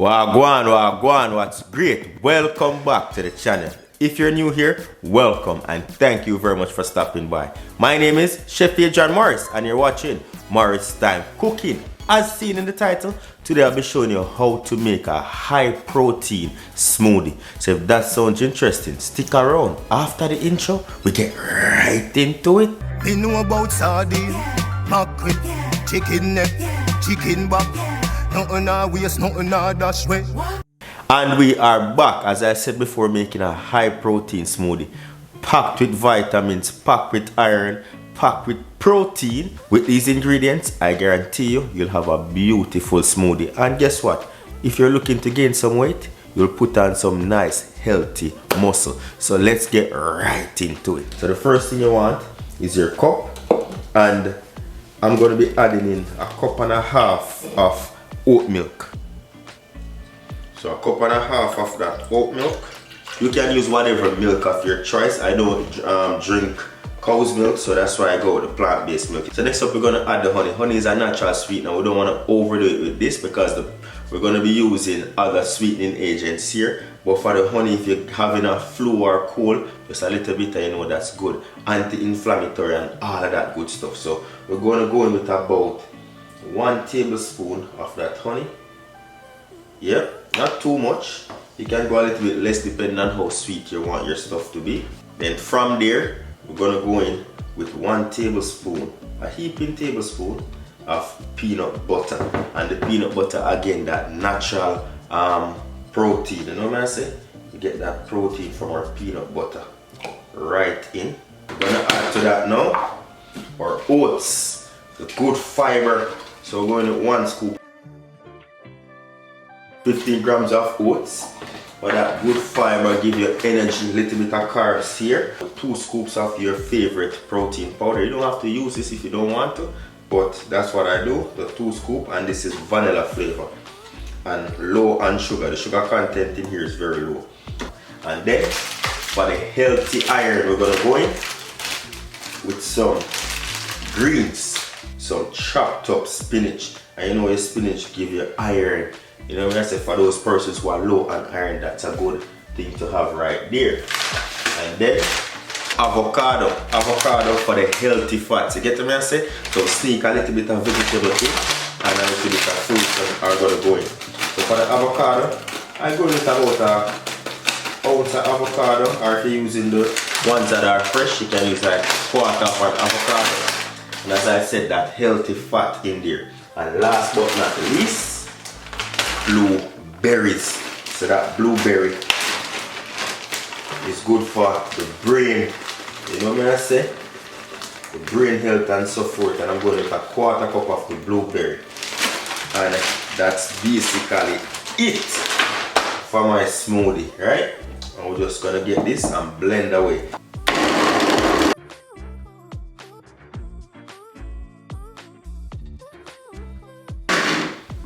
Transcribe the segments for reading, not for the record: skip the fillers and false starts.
Wagwan, what's great? Welcome back to the channel. If you're new here, welcome and thank you very much for stopping by. My name is Chef John Morris and you're watching Morris Time Cooking. As seen in the title, today I'll be showing you how to make a high protein smoothie. So if that sounds interesting, stick around. After the intro, we get right into it. Me know about sardine, mackerel, chicken neck, chicken back. Nothing I waste, nothing I dash way. And we are back, as I said before, making a high protein smoothie. Packed with vitamins, packed with iron, packed with protein. With these ingredients, I guarantee you'll have a beautiful smoothie. And guess what? If you're looking to gain some weight, you'll put on some nice, healthy muscle. So let's get right into it. So the first thing you want is your cup. And I'm going to be adding in a cup and a half of oat milk. So a cup and a half of that oat milk. You can use whatever milk of your choice. I don't drink cow's milk, so that's why I go with the plant-based milk. So next up we're going to add the honey. Honey is a natural sweetener. We don't want to overdo it with this because we're going to be using other sweetening agents here. But for the honey, if you're having a flu or cold, just a little bit, you know that's good. Anti-inflammatory and all of that good stuff. So we're going to go in with about 1 tablespoon of that honey. Yep, not too much. You can go a little bit less depending on how sweet you want your stuff to be. Then from there, we're going to go in with 1 tablespoon, a heaping tablespoon of peanut butter. And the peanut butter, again, that natural protein. You know what I say? You get that protein from our peanut butter right in. We're going to add to that now our oats, the good fiber. So we're going with 1 scoop, 15 grams of oats. But that good fiber give you energy, a little bit of carbs here. 2 scoops of your favorite protein powder. You don't have to use this if you don't want to, but that's what I do, the 2 scoop, and this is vanilla flavor. And low on sugar. The sugar content in here is very low. And then for the healthy iron, we're gonna go in with some greens. Some chopped up spinach, and you know your spinach give you iron. You know when I say for those persons who are low on iron, that's a good thing to have right there. And then avocado for the healthy fats. You get what I say? So sneak a little bit of vegetable in and a little bit of fruit are gonna go in. So for the avocado, I go with about an ounce of avocado, or if you're using the ones that are fresh, you can use like 1/4 of an avocado. And as I said, that healthy fat in there. And last but not least, blueberries. So that blueberry is good for the brain. You know what I say? The brain health and so forth. And I'm going to take 1/4 cup of the blueberry. And that's basically it for my smoothie, right? And we're just going to get this and blend away.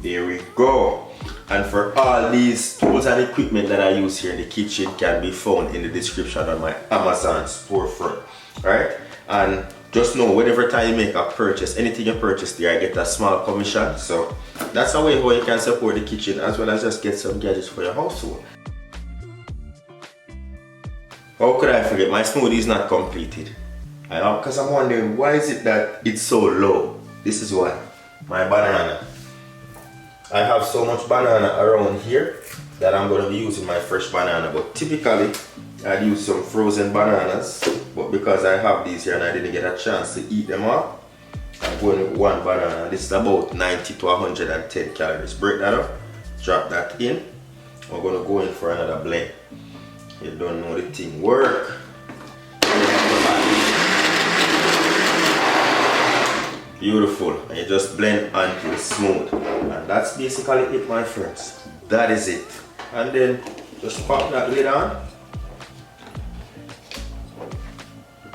There we go. And for all these tools and equipment that I use here in the kitchen can be found in the description on my Amazon storefront. Right? And just know whenever time you make a purchase, anything you purchase there, I get a small commission. So that's a way how you can support the kitchen as well as just get some gadgets for your household. How could I forget? My smoothie is not completed. Because I'm wondering why is it that it's so low? This is why. My banana. I have so much banana around here that I'm going to be using my fresh banana, but typically I'd use some frozen bananas, but because I have these here and I didn't get a chance to eat them all, I'm going with 1 banana. This is about 90 to 110 calories. Break that up, drop that in. We're going to go in for another blend. You don't know the thing work. Beautiful, and you just blend until it's smooth. And that's basically it, my friends. That is it. And then just pop that lid on.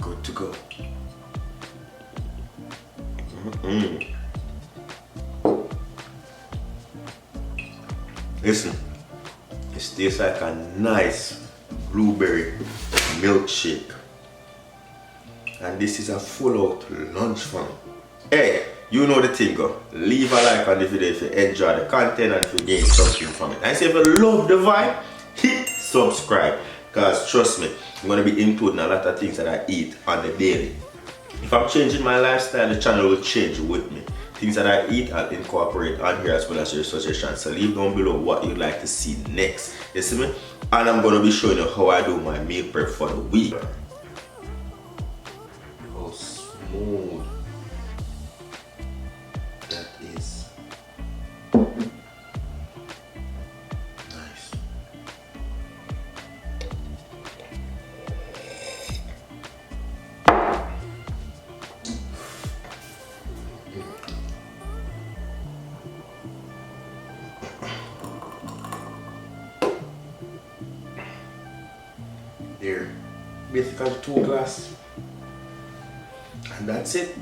Good to go. Listen, it tastes like a nice blueberry milkshake. And this is a full out lunch for me. Hey, you know the thing go. Leave a like on the video if you enjoy the content and if you gain something from it. And if you love the vibe, hit subscribe. Because trust me, I'm going to be including a lot of things that I eat on the daily. If I'm changing my lifestyle, the channel will change with me. Things that I eat, I'll incorporate on here as well as your suggestions. So leave down below what you'd like to see next. You see me? And I'm going to be showing you how I do my meal prep for the week. How smooth that is. Nice. There, basically 2 glasses, and that's it.